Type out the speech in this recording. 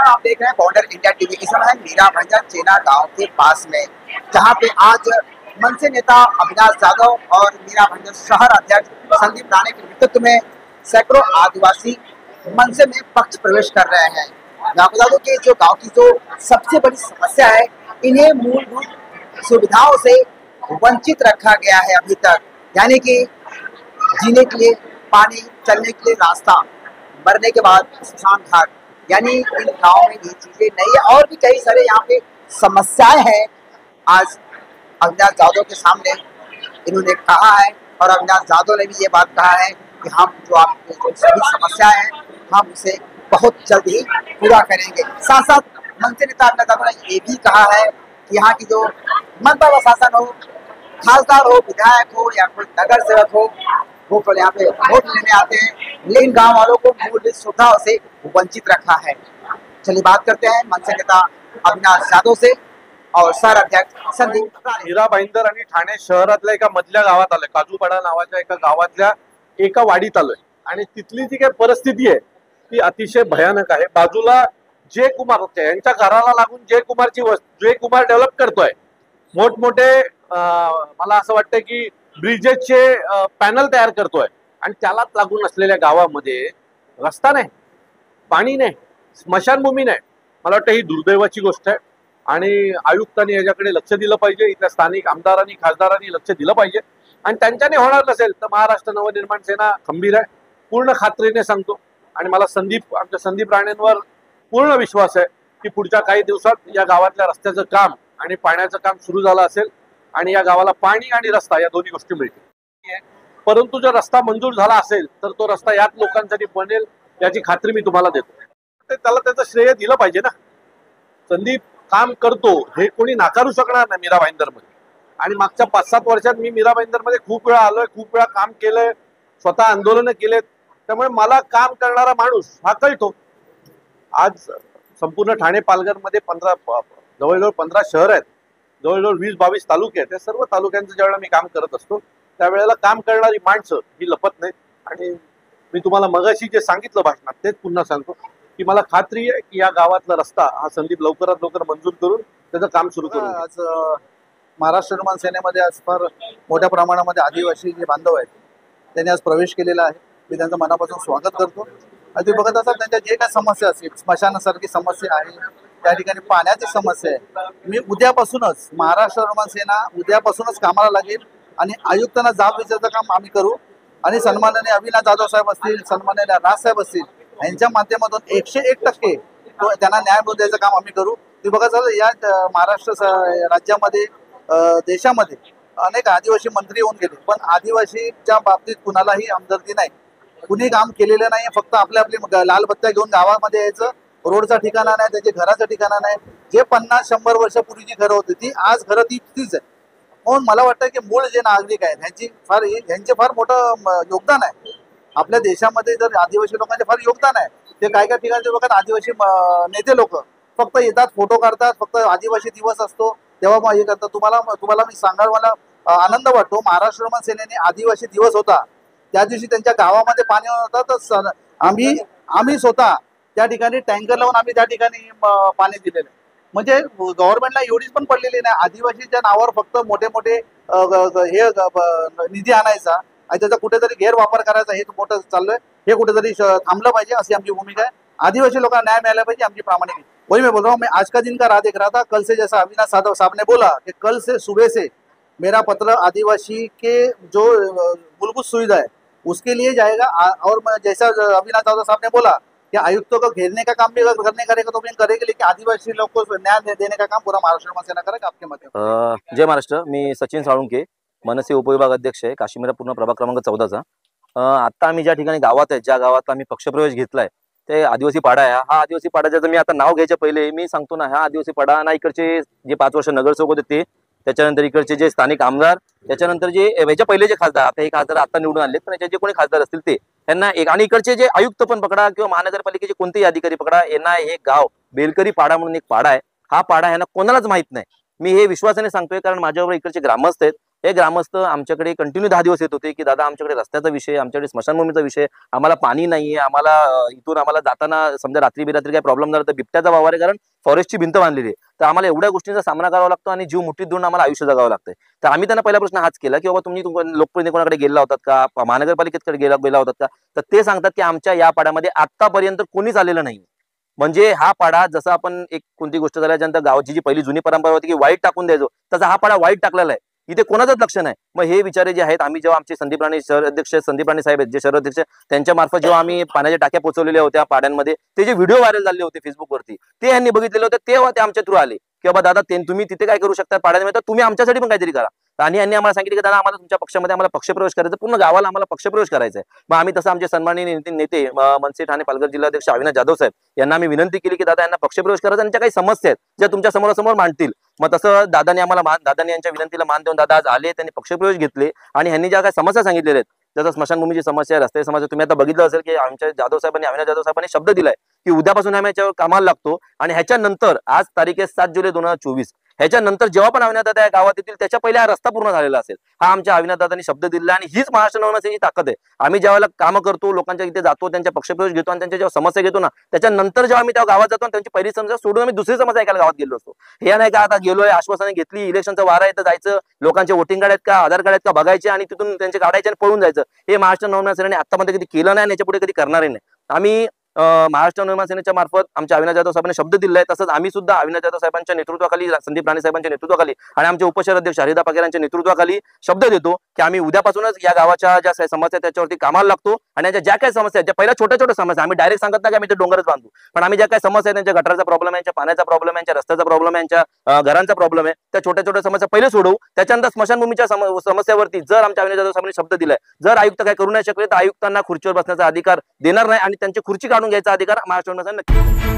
आप देख रहे हैं बॉर्डर इंडिया टीवी। इस समय है मीरा भंजन चेना गांव के पास में, जहां पे आज मनसे नेता अविनाश जाधव और मीरा भंजन शहर अध्यक्ष संदीप राणे के नेतृत्व में सैकड़ों आदिवासी मनसे में पक्ष प्रवेश कर रहे हैं। मैं आपको बता दूं कि जो गांव की जो सबसे बड़ी समस्या है, इन्हें मूलभूत सुविधाओं से वंचित रखा गया है अभी तक, यानी कि जीने के लिए पानी, चलने के लिए रास्ता, मरने के बाद स्मशान घाट, यानी इन गाँव में ये चीजें नहीं है। और भी कई सारे यहाँ पे समस्याएं हैं। आज अविनाश जाधव के सामने इन्होंने कहा है, और अविनाश जाधव ने भी ये बात कहा है कि हम जो आपकी जो सभी समस्याएं हैं, हम उसे बहुत जल्द ही पूरा करेंगे। साथ साथ मंत्री नेता अविनाश जाधव ने ये भी कहा है कि यहाँ की जो मनपा व शासन हो, खासदार हो, विधायक हो या कोई नगर सेवक हो, वो तो यहाँ पे वोट लेने आते हैं, लेकिन गांव वालों को मूलभूत सुविधाओं से वंचित रखा है। चलिए बात करते हैं मनसे नेता अविनाश जाधव से और शहर अध्यक्ष संदीप। मीरा भाईंदर आणि ठाणे शहरातल्या एका मधल्या गावात आलोय, काजूपाडा नावाच्या एका गावातल्या एका वाडीत आलोय आणि तिथली जी काही परिस्थिती आहे ती अतिशय भयानक आहे। बाजूला जय कुमार यांच्या घराला लागून जय कुमार डेव्हलप करतोय, मोठमोठे मला असं वाटतं की ब्रिजेसचे पॅनल तयार करतोय, आणि त्यालाच लागून असलेल्या गावामध्ये रस्ता नाही, पाणी नाही, स्मशानभूमी नाही। मला वाटतं ही दुर्दैवाची गोष्ट आहे आणि आयुक्तांनी याच्याकडे लक्ष दिलं पाहिजे, इथल्या स्थानिक आमदारांनी खासदारांनी लक्ष दिलं पाहिजे, आणि त्यांच्याने होणार नसेल तर महाराष्ट्र नवनिर्माण सेना खंबीर आहे, पूर्ण खात्रीने सांगतो। आणि मला आमच्या संदीप राणेंवर पूर्ण विश्वास आहे की पुढच्या काही दिवसात या गावातल्या रस्त्याचं काम आणि पाण्याचं काम सुरू झालं असेल आणि या गावाला पाणी आणि रस्ता या दोन्ही गोष्टी मिळतील। परंतु जर रस्ता मंजूर झाला असेल तर तो रस्ता याच लोकांसाठी बनेल याची खात्री मी तुम्हाला देतो। त्याला त्याचं श्रेय दिलं पाहिजे ना। संदीप काम करतो हे कोणी नाकारू शकणार नाही मीरा भाईंदरमध्ये, आणि मागच्या 5-7 वर्षात मी मीरा भाईंदरमध्ये खूप वेळा आलोय, खूप वेळा काम केलंय, स्वतः आंदोलनं केलेत, त्यामुळे मला काम करणारा माणूस हा कळतो। आज संपूर्ण ठाणे पालघरमध्ये जवळजवळ 15 शहर आहेत, जवळजवळ 20-22 तालुके आहेत। त्या सर्व तालुक्यांचं ज्यावेळेला मी काम करत असतो त्यावेळेला काम करणारी माणसं ही लपत नाहीत, आणि मी तुम्हाला मगाशी जे सांगितलं भाषणात तेच पुन्हा सांगतो की मला खात्री आहे की या गावातला रस्ता हा संदीप लवकरात लवकर मंजूर करून त्याचं काम सुरू करू। आज महाराष्ट्र निर्माण सेनेमध्ये आज फार मोठ्या प्रमाणामध्ये आदिवासी जे बांधव आहेत त्यांनी आज प्रवेश केलेला आहे। मी त्यांचं मनापासून स्वागत करतो। आणि तुम्ही बघत असाल त्यांच्या जे काही समस्या असतील, स्मशानासारखी समस्या आहे, त्या ठिकाणी पाण्याची समस्या आहे, मी उद्यापासूनच महाराष्ट्र निर्माण सेना उद्यापासूनच कामाला लागेल आणि आयुक्तांना जाब विचारायचं काम आम्ही करू। आणि सन्माननीय अविनाश जाधव साहेब असतील, सन्माननीय राज साहेब असतील, यांच्या माध्यमातून 101% त्यांना न्याय मिळवून द्यायचं काम आम्ही करू। तुम्ही बघा सर, या महाराष्ट्र राज्यामध्ये देशामध्ये अनेक आदिवासी मंत्री होऊन गेले, पण आदिवासीच्या बाबतीत कुणालाही हमदर्दी नाही, कुणी काम केलेलं नाही। फक्त आपली लाल बत्त्या घेऊन गावामध्ये यायचं, रोडचा ठिकाणा नाही, त्याचे घराचा ठिकाणा नाही। जे 50-100 वर्षापूर्वीची घरं होती ती आज घरं तीच आहे। म्हणून मला वाटतं की मूळ जे नागरिक आहेत ह्यांचे फार मोठं योगदान आहे आपल्या देशामध्ये। जर आदिवासी लोकांचे फार योगदान आहे, ते काय ठिकाणचे लोक आदिवासी नेते लोक फक्त येतात, फोटो काढतात, फक्त आदिवासी दिवस असतो तेव्हा हे करतात। तुम्हाला मी सांगायला मला आनंद वाटतो, महाराष्ट्र निर्माण सेनेने आदिवासी दिवस होता त्या दिवशी त्यांच्या गावामध्ये पाणी होतं, तर आम्ही स्वतः त्या ठिकाणी टँकर लावून आम्ही त्या ठिकाणी पाणी दिलेलं। म्हणजे गव्हर्नमेंटला एवढीच पण पडलेली नाही, आदिवासीच्या नावावर फक्त मोठे हे निधी आणायचा आणि त्याचा कुठेतरी गैरवापर करायचा, हे मोठं चाललंय, हे कुठेतरी थांबलं पाहिजे अशी आमची भूमिका आहे। आदिवासी लोकांना न्याय मिळाला पाहिजे, आमची प्रामाणिक। वही मैं बोल रहा हूँ, मैं आज का दिन का राह देख रहा था, कल से जैसा अविनाश जाधव साहब ने बोला कि कल से सुबह से मेरा पत्र आदिवासी के जो मूलभूत सुविधा है उसके लिए जाएगा। और जैसा अविनाश जाधव साहब ने बोला कि आयुक्तों को घेरने का काम भी करने करेगा तो भी करेंगे, लेकिन आदिवासी लोग को न्याय देने का काम पूरा महाराष्ट्र निर्माण सेना करेगा आपके माध्यम। जय महाराष्ट्र, मी सचिन साळुंके, मनसे उपविभाग अध्यक्ष आहे, काश्मीर पूर्ण प्रभाग क्रमांक 14चा। आता आम्ही ज्या ठिकाणी गावात आहे, ज्या गावात आम्ही पक्षप्रवेश घेतलाय ते आदिवासी पाडा आहे। हा आदिवासी पाडा ज्याचं मी आता नाव घ्यायच्या पहिले मी सांगतो ना, हा आदिवासी पाडा ना, इकडचे जे 5 वर्ष नगरसेवक होते ते, त्याच्यानंतर इकडचे जे स्थानिक आमदार, त्याच्यानंतर जे याच्या पहिले जे खासदार, आता हे खासदार आता निवडून आले, पण याचे जे कोणी खासदार असतील ते त्यांना एक, आणि इकडचे जे आयुक्त पण पकडा किंवा महानगरपालिकेचे कोणतेही अधिकारी पकडा, यांना हे गाव बेलकरी पाडा म्हणून एक पाडा आहे, हा पाडा ह्यांना कोणालाच माहित नाही। मी हे विश्वासाने सांगतोय कारण माझ्याबरोबर इकडचे ग्रामस्थ आहेत, हे ग्रामस्थ आमच्याकडे कंटिन्यू 10 दिवस येत होते की दादा आमच्याकडे रस्त्याचा विषय, आमच्याकडे स्मशानभूमीचा विषय, आम्हाला पाणी नाहीये, आम्हाला इथून आम्हाला जाताना समजा रात्री बिरात्री काही प्रॉब्लेम झाला तर बिबट्याचा वावर आहे, कारण फॉरेस्टची भिंत बांधलेली आहे, तर आम्हाला एवढ्या गोष्टींचा सामना करावा लागतो आणि जीव मुठीत धरून आम्हाला आयुष्य जगावं लागतंय. तर आम्ही त्यांना पहिला प्रश्न हाच केला की बाबा तुम्ही लोकप्रतिनिधी कोणाकडे गेला होतात का, महानगरपालिकेकडे गेला होतात का, तर ते सांगतात की आमच्या या पाड्यामध्ये आतापर्यंत कोणीच आलेलं नाही. म्हणजे हा पाडा जसा आपण एक कोणती गोष्ट झाल्यानंतर गावाची जी पहिली जुनी परंपरा होती की वाईट टाकून द्यायचो, तसा हा पाडा वाईट टाकलेला आहे, इथे कोणाचंच लक्ष नाही. मग हे विचारे जे आहेत, आम्ही जेव्हा आमचे संदीप राणे शहर अध्यक्ष संदीप राणे साहेब आहेत जे शहर अध्यक्ष, त्यांच्या मार्फत जेव्हा आम्ही पाण्याच्या टाक्या पोहोचवलेल्या होत्या पाड्यांमध्ये, ते जे व्हिडिओ व्हायरल झाले होते फेसबुकवरती, ते यांनी बघितलेले होते, तेव्हा ते आमच्या थ्रू आले की बाबा दादा तुम्ही तिथे काय करू शकता पाड्यांमध्ये, तर तुम्ही आमच्यासाठी पण काहीतरी करा. आणि यांनी आम्हाला सांगितलं की दादा आम्हाला तुमच्या पक्षामध्ये आम्हाला पक्षप्रवेश करायचा, पूर्ण गावाला आम्हाला पक्षप्रवेश करायचा आहे. मग आम्ही तसं आमचे सन्माननीय नेते मनसे ठाणे पालघर जिल्हाध्यक्ष अविनाश जाधव साहेब यांना आम्ही विनंती केली की दादा यांना पक्षप्रवेश करायचा, त्यांच्या काही समस्या आहेत ज्या तुमच्या समोरासमोर मांडतील. मग तसं दादांनी यांच्या विनंतीला मान देऊन दादा आज आले, त्यांनी पक्षप्रवेश घेतले आणि ह्यांनी ज्या काही समस्या सांगितलेल्या आहेत, जसं स्मशानभूमीची समस्या आहे, रस्त्याची समस्या, तुम्ही आता बघितलं असेल की आमच्या जाधव साहेबांनी अविनाश जाधव साहेबांनी शब्द दिलाय की उद्यापासून आम्ही याच्यावर कामाला लागतो आणि ह्याच्यानंतर आज तारीख आहे 7 जुलै 2024, ह्याच्यानंतर जेव्हा पण अविनाश दादा या गावात येतील त्याच्या पहिले हा रस्ता पूर्ण झालेला असेल. हा आमच्या अविनाश दादांनी शब्द दिला आणि हीच महाराष्ट्र नवनिर्माण ताकद आहे. आम्ही ज्यावेळेला कामं करतो, लोकांच्या इथे जातो, त्यांच्या पक्षप्रवेश घेतो आणि त्यांच्या जेव्हा समस्या घेतो ना, त्याच्यानंतर जेव्हा आम्ही त्या गावात जातो त्यांची पहिली समस्या सोडून आम्ही दुसरी समस्या ऐकायला गावात गेलो असतो. हे नाही का आता गेलोय आश्वासने घेतली, इलेक्शनचा वारा आहे तर जायचं, लोकांचे वोटिंग कार्ड आहेत का, आधार कार्ड आहेत का बघायचे आणि तिथून त्यांचे काढायचे आणि पळून जायचं. हे महाराष्ट्र नवनिर्माण सेनेने आतापर्यंत कधी केलं नाही आणि याच्यापुढे कधी करणारही नाही. आम्ही महाराष्ट्र नवनिर्माण सेनेच्या मार्फत आमच्या अविनाश जाधव साहेबांनी शब्द दिलाय, तसंच आम्ही सुद्धा अविनाश जाधव साहेबांच्या नेतृत्वाखाली, संदीप राणे साहेबांच्या नेतृत्वाखाली आणि आमचे उपशहर अध्यक्ष हरिदा पाकेर यांच्या नेतृत्वाखाली शब्द देतो की आम्ही उद्यापासूनच या गावाच्या ज्या समस्या त्याच्यावरती कामाला लागतो आणि यांच्या ज्या काही समस्या आहेत, ज्या पहिल्या छोट्या छोट्या समस्या, आम्ही डायरेक्ट सांगत नाही की आम्ही ते डोंगरच बांधू, पण आम्ही ज्या काही समस्या आहेत, त्यांच्या गटाराचा प्रॉब्लेम आहे, त्यांच्या पाण्याचा प्रॉब्लेम आहे, त्यांच्या रस्त्याचा प्रॉब्लेम आहे, त्यांच्या घरांचा प्रॉब्लेम आहे, त्या छोट्या छोट्या समस्या पहिले सोडवू. त्याच्यानंतर स्मशानभूमीच्या समस्यावरती जर आमच्या अविनाश जाधव साहेबांनी शब्द दिलाय, जर आयुक्त काय करू नाही शकले तर आयुक्तांना खुर्चीवर बसण्याचा अधिकार देणार नाही आणि त्यांची खुर्ची काढून घ्यायचा अधिकार महाराष्ट्र नक्की.